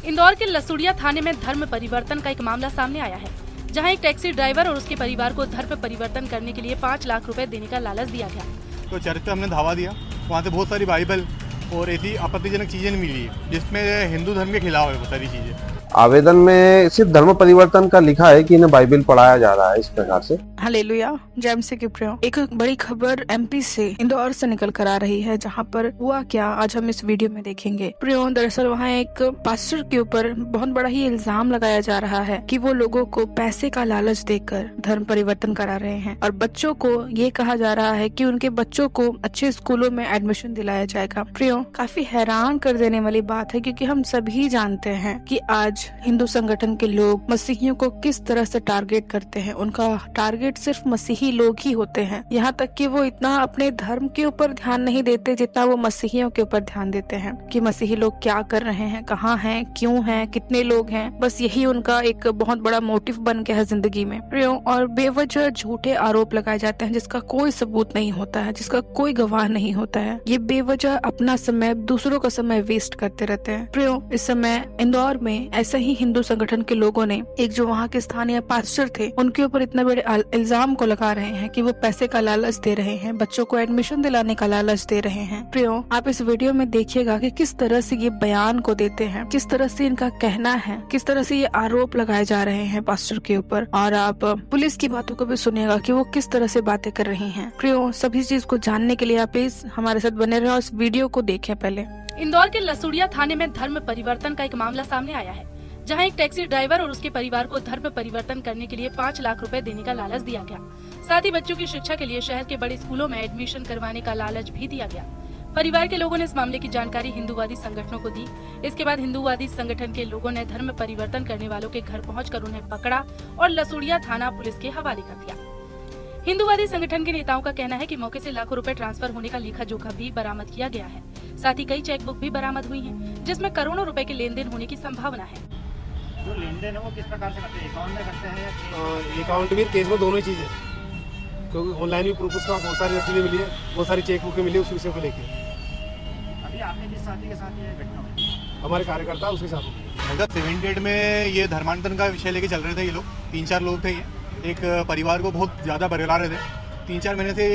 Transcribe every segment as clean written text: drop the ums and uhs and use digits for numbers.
इंदौर के लसुड़िया थाने में धर्म परिवर्तन का एक मामला सामने आया है, जहां एक टैक्सी ड्राइवर और उसके परिवार को धर्म परिवर्तन करने के लिए 5 लाख रुपए देने का लालच दिया गया। तो चर्च पे हमने धावा दिया, वहाँ से बहुत सारी बाइबल और ऐसी आपत्तिजनक चीज़ें मिली है जिसमें हिंदू धर्म के खिलाफ है वो सारी चीज़ें। आवेदन में सिर्फ धर्म परिवर्तन का लिखा है कि इन्हें बाइबल पढ़ाया जा रहा है इस प्रकार से। हालेलुया, जय मसीह की प्रियो। एक बड़ी खबर एमपी से इंदौर से निकल कर आ रही है, जहां पर हुआ क्या आज हम इस वीडियो में देखेंगे। प्रियो, दरअसल वहां एक पास्टर के ऊपर बहुत बड़ा ही इल्जाम लगाया जा रहा है कि वो लोगों को पैसे का लालच देकर धर्म परिवर्तन करा रहे हैं और बच्चों को ये कहा जा रहा है कि उनके बच्चों को अच्छे स्कूलों में एडमिशन दिलाया जाएगा। प्रियो, काफी हैरान कर देने वाली बात है, क्योंकि हम सभी जानते हैं कि आज हिंदू संगठन के लोग मसीहियों को किस तरह से टारगेट करते हैं। उनका टारगेट सिर्फ मसीही लोग ही होते हैं। यहाँ तक कि वो इतना अपने धर्म के ऊपर ध्यान नहीं देते जितना वो मसीहियों के ऊपर ध्यान देते हैं कि मसीही लोग क्या कर रहे हैं, कहाँ हैं, क्यों हैं, कितने लोग हैं। बस यही उनका एक बहुत बड़ा मोटिव बन गया है जिंदगी में। और बेवजह झूठे आरोप लगाए जाते हैं जिसका कोई सबूत नहीं होता है, जिसका कोई गवाह नहीं होता है। ये बेवजह अपना समय, दूसरों का समय वेस्ट करते रहते हैं। प्रियो, इस समय इंदौर में ऐसा ही हिंदू संगठन के लोगों ने एक जो वहाँ के स्थानीय पास्टर थे उनके ऊपर इतने बड़े इल्जाम को लगा रहे हैं कि वो पैसे का लालच दे रहे हैं, बच्चों को एडमिशन दिलाने का लालच दे रहे हैं। प्रियो, आप इस वीडियो में देखिएगा कि किस तरह से ये बयान को देते हैं, किस तरह से इनका कहना है, किस तरह से ये आरोप लगाए जा रहे हैं पास्टर के ऊपर। और आप पुलिस की बातों को भी सुनिएगा कि वो किस तरह से बातें कर रही हैं। प्रियो, सभी चीज को जानने के लिए आप प्लीज हमारे साथ बने रहे और इस वीडियो को देखें। पहले इंदौर के लसुड़िया थाने में धर्म परिवर्तन का एक मामला सामने आया है, जहां एक टैक्सी ड्राइवर और उसके परिवार को धर्म परिवर्तन करने के लिए 5 लाख रुपए देने का लालच दिया गया। साथ ही बच्चों की शिक्षा के लिए शहर के बड़े स्कूलों में एडमिशन करवाने का लालच भी दिया गया। परिवार के लोगों ने इस मामले की जानकारी हिंदूवादी संगठनों को दी। इसके बाद हिंदूवादी संगठन के लोगों ने धर्म परिवर्तन करने वालों के घर पहुंचकर उन्हें पकड़ा और लसुड़िया थाना पुलिस के हवाले कर दिया। हिंदूवादी संगठन के नेताओं का कहना है कि मौके से लाखों रुपए ट्रांसफर होने का लेखा जोखा भी बरामद किया गया है। साथ ही कई चेकबुक भी बरामद हुई हैं, जिसमें करोड़ों रुपए के लेन देन होने की संभावना है। जो लेन देन है वो किस प्रकार से करते हैं? अकाउंट में करते हैं? अकाउंट भी केस में दोनों ही चीज़ें, क्योंकि ऑनलाइन भी प्रूफ उसका बहुत सारी रसीदें मिली है, बहुत सारी चेक बुकें मिली उस विषय को लेकर। अभी आपने जिस साथी के साथ ये घटना हुई, हमारे कार्यकर्ता उसके साथ मतलब 78 में ये धर्मांतरण का विषय लेके चल रहे थे ये लोग, 3-4 लोग थे। ये एक परिवार को बहुत ज़्यादा बरकरार रहे थे। 3-4 महीने से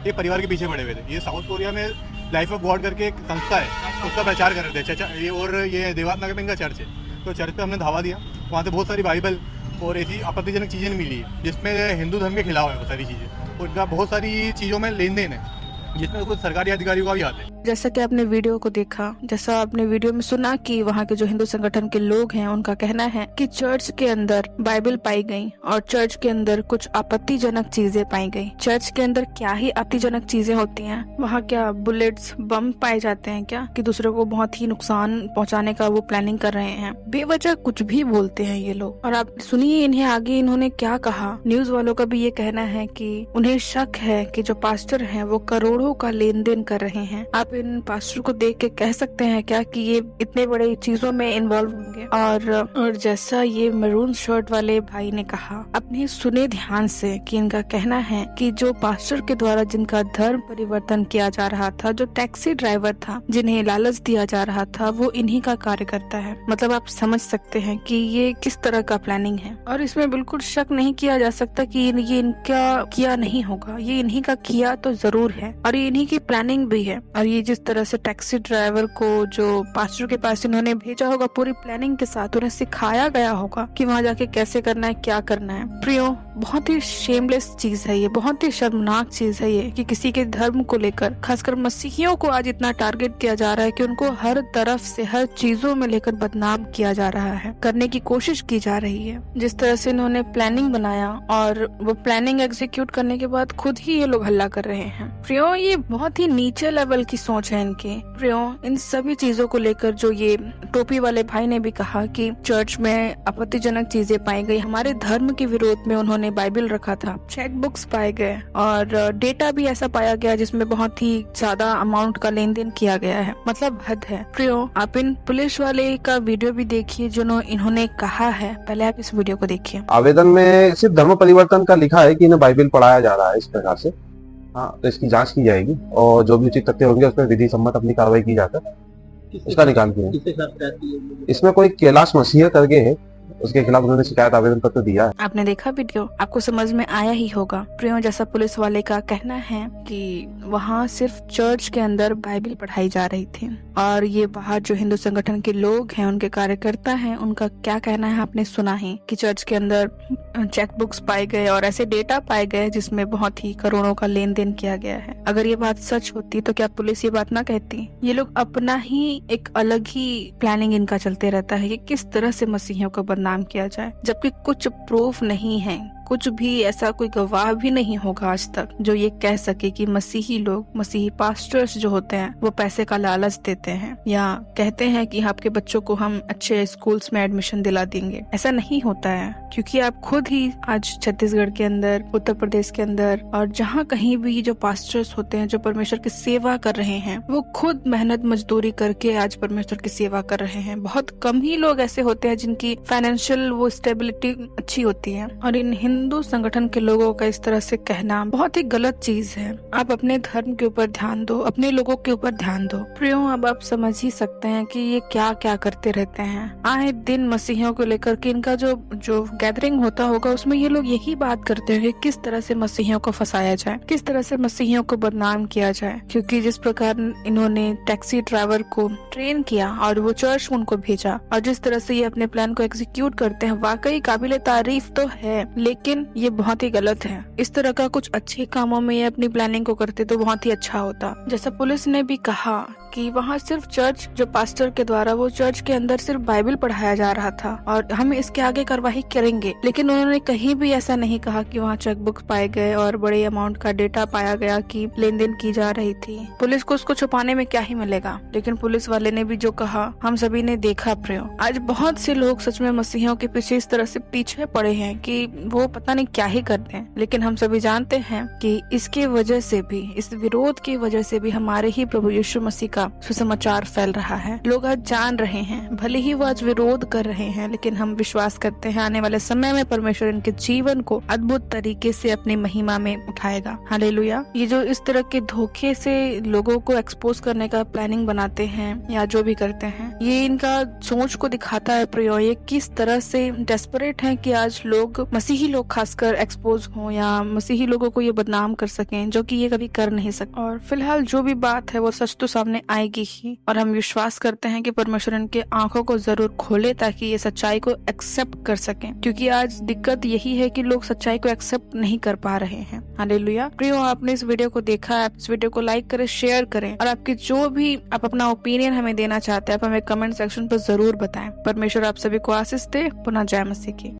एक परिवार के पीछे पड़े हुए थे। ये साउथ कोरिया में लाइफ ऑफ गॉड करके एक संस्था है, उसका प्रचार कर रहे थे चर्चा ये, और ये देवात नगर में इनका चर्च है। तो चर्च पे हमने धावा दिया, वहाँ से बहुत सारी बाइबल और ऐसी आपत्तिजनक चीज़ें मिली है जिसमें हिंदू धर्म के खिलाफ है वो सारी चीज़ें, और इनका बहुत सारी चीज़ों में लेन देन है जिसमें कुछ सरकारी अधिकारियों का भी हाथ है। जैसा कि आपने वीडियो को देखा, जैसा आपने वीडियो में सुना कि वहाँ के जो हिंदू संगठन के लोग हैं उनका कहना है कि चर्च के अंदर बाइबल पाई गई और चर्च के अंदर कुछ आपत्तिजनक चीजें पाई गई। चर्च के अंदर क्या ही आपत्तिजनक चीजें होती हैं? वहाँ क्या बुलेट्स, बम पाए जाते हैं क्या कि दूसरों को बहुत ही नुकसान पहुँचाने का वो प्लानिंग कर रहे हैं? बेवजह कुछ भी बोलते हैं ये लोग। और आप सुनिए इन्हें आगे इन्होंने क्या कहा। न्यूज वालों का भी ये कहना है कि उन्हें शक है कि जो पास्टर है वो करोड़ों का लेन देन कर रहे हैं। आप इन पास्टर को देख के कह सकते हैं क्या कि ये इतने बड़े चीजों में इन्वॉल्व होंगे? और जैसा ये मैरून शर्ट वाले भाई ने कहा, अपने सुने ध्यान से कि इनका कहना है कि जो पास्टर के द्वारा जिनका धर्म परिवर्तन किया जा रहा था, जो टैक्सी ड्राइवर था जिन्हें लालच दिया जा रहा था, वो इन्हीं का कार्यकर्ता है। मतलब आप समझ सकते हैं कि ये किस तरह का प्लानिंग है। और इसमें बिल्कुल शक नहीं किया जा सकता कि ये इनका किया नहीं होगा, ये इन्हीं का किया तो जरूर है और ये इन्हीं की प्लानिंग भी है। और ये जिस तरह से टैक्सी ड्राइवर को जो पास्टर के पास इन्होंने भेजा होगा, पूरी प्लानिंग के साथ उन्हें सिखाया गया होगा कि वहाँ जाके कैसे करना है, क्या करना है। प्रियो, बहुत ही शेमलेस चीज है ये, बहुत ही शर्मनाक चीज है ये कि किसी के धर्म को लेकर, खासकर मसीहियों को आज इतना टारगेट किया जा रहा है कि उनको हर तरफ से, हर चीजों में लेकर बदनाम किया जा रहा है, करने की कोशिश की जा रही है। जिस तरह से इन्होंने प्लानिंग बनाया और वो प्लानिंग एग्जीक्यूट करने के बाद खुद ही ये लोग हल्ला कर रहे हैं। प्रियो, ये बहुत ही नीचे लेवल की सोच है इनकी। प्रियो, इन सभी चीजों को लेकर जो ये टोपी वाले भाई ने भी कहा कि चर्च में आपत्तिजनक चीजें पाई गई, हमारे धर्म के विरोध में उन्होंने बाइबल रखा था, चेक बुक्स पाए गए और डेटा भी ऐसा पाया गया जिसमें बहुत ही ज्यादा अमाउंट का लेन देन किया गया है। मतलब हद है। प्रियो, आप इन पुलिस वाले का वीडियो भी देखिए जो इन्होंने कहा है। पहले आप इस वीडियो को देखिए। आवेदन में सिर्फ धर्म परिवर्तन का लिखा है कि इन्हें बाइबल पढ़ाया जा रहा है इस प्रकार से। हाँ, तो इसकी जांच की जाएगी और जो भी उचित तथ्य होंगे उस पर विधि सम्मत अपनी कार्रवाई की जाकर उसका निकाल दिया। इसमें कोई कैलाश मसीह करके है, उसके खिलाफ उन्होंने शिकायत आवेदन पत्र दिया है। आपने देखा वीडियो, आपको समझ में आया ही होगा। प्रियो, जैसा पुलिस वाले का कहना है कि वहाँ सिर्फ चर्च के अंदर बाइबल पढ़ाई जा रही थी और ये बाहर जो हिंदू संगठन के लोग हैं, उनके कार्यकर्ता हैं, उनका क्या कहना है आपने सुना ही कि चर्च के अंदर चेक बुक्स पाए गए और ऐसे डेटा पाए गए जिसमें बहुत ही करोड़ों का लेन देन किया गया है। अगर ये बात सच होती तो क्या पुलिस ये बात ना कहती? ये लोग अपना ही एक अलग ही प्लानिंग इनका चलते रहता है कि किस तरह से मसीहियों को बदनाम किया जाए, जबकि कुछ प्रूफ नहीं है, कुछ भी ऐसा कोई गवाह भी नहीं होगा आज तक जो ये कह सके कि मसीही लोग, मसीही पास्टर्स जो होते हैं वो पैसे का लालच देते हैं या कहते हैं कि आपके बच्चों को हम अच्छे स्कूल्स में एडमिशन दिला देंगे। ऐसा नहीं होता है, क्योंकि आप खुद ही आज छत्तीसगढ़ के अंदर, उत्तर प्रदेश के अंदर और जहाँ कहीं भी जो पास्टर्स होते हैं, जो परमेश्वर की सेवा कर रहे हैं, वो खुद मेहनत मजदूरी करके आज परमेश्वर की सेवा कर रहे हैं। बहुत कम ही लोग ऐसे होते हैं जिनकी फाइनेंशियल वो स्टेबिलिटी अच्छी होती है। और इन हिंदू संगठन के लोगों का इस तरह से कहना बहुत ही गलत चीज है। आप अपने धर्म के ऊपर ध्यान दो, अपने लोगों के ऊपर ध्यान दो। प्रियो, अब आप समझ ही सकते हैं कि ये क्या क्या करते रहते हैं। आए दिन मसीहियों को लेकर के इनका जो गैदरिंग होता होगा उसमें ये लोग यही बात करते हैं किस तरह से मसीहियों को फंसाया जाए, किस तरह से मसीहियों को बदनाम किया जाए। क्योंकि जिस प्रकार इन्होंने टैक्सी ड्राइवर को ट्रेन किया और वो चर्च उनको भेजा और जिस तरह से ये अपने प्लान को एग्जीक्यूट करते हैं, वाकई काबिले तारीफ तो है, लेकिन ये बहुत ही गलत है। इस तरह का कुछ अच्छे कामों में ये अपनी प्लानिंग को करते तो बहुत ही अच्छा होता। जैसा पुलिस ने भी कहा कि वहाँ सिर्फ चर्च, जो पास्टर के द्वारा वो चर्च के अंदर सिर्फ बाइबल पढ़ाया जा रहा था और हम इसके आगे कार्रवाई करेंगे, लेकिन उन्होंने कहीं भी ऐसा नहीं कहा कि वहाँ चेकबुक पाए गए और बड़े अमाउंट का डेटा पाया गया कि लेन देन की जा रही थी। पुलिस को उसको छुपाने में क्या ही मिलेगा, लेकिन पुलिस वाले ने भी जो कहा हम सभी ने देखा। प्रियो, आज बहुत से लोग सच में मसीहियों के पीछे इस तरह से पीछे पड़े हैं कि वो पता नहीं क्या ही करते हैं, लेकिन हम सभी जानते हैं कि इसके वजह से भी, इस विरोध की वजह से भी हमारे ही प्रभु यीशु मसीह का सुसमाचार फैल रहा है। लोग आज जान रहे हैं, भले ही वो आज विरोध कर रहे हैं, लेकिन हम विश्वास करते हैं आने वाले समय में परमेश्वर इनके जीवन को अद्भुत तरीके से अपनी महिमा में उठाएगा। हालेलुया। ये जो इस तरह के धोखे से लोगों को एक्सपोज करने का प्लानिंग बनाते हैं या जो भी करते हैं, ये इनका सोच को दिखाता है प्रियो, ये किस तरह से डेस्परेट है कि आज लोग, मसीही लोग खासकर, एक्सपोज हो या मसीही लोगों को ये बदनाम कर सकें, जो कि ये कभी कर नहीं सकते। और फिलहाल जो भी बात है वो सच तो सामने आएगी ही, और हम विश्वास करते हैं कि परमेश्वर इनके आंखों को जरूर खोले ताकि ये सच्चाई को एक्सेप्ट कर सकें, क्योंकि आज दिक्कत यही है कि लोग सच्चाई को एक्सेप्ट नहीं कर पा रहे हैं। हालेलुया। प्रियो, आपने इस वीडियो को देखा, आप इस वीडियो को लाइक करें, शेयर करें और आपकी जो भी आप अपना ओपिनियन हमें देना चाहते हैं आप हमें कमेंट सेक्शन पर जरूर बताएं। परमेश्वर आप सभी को आशीष दे। पुनः जय मसीह की।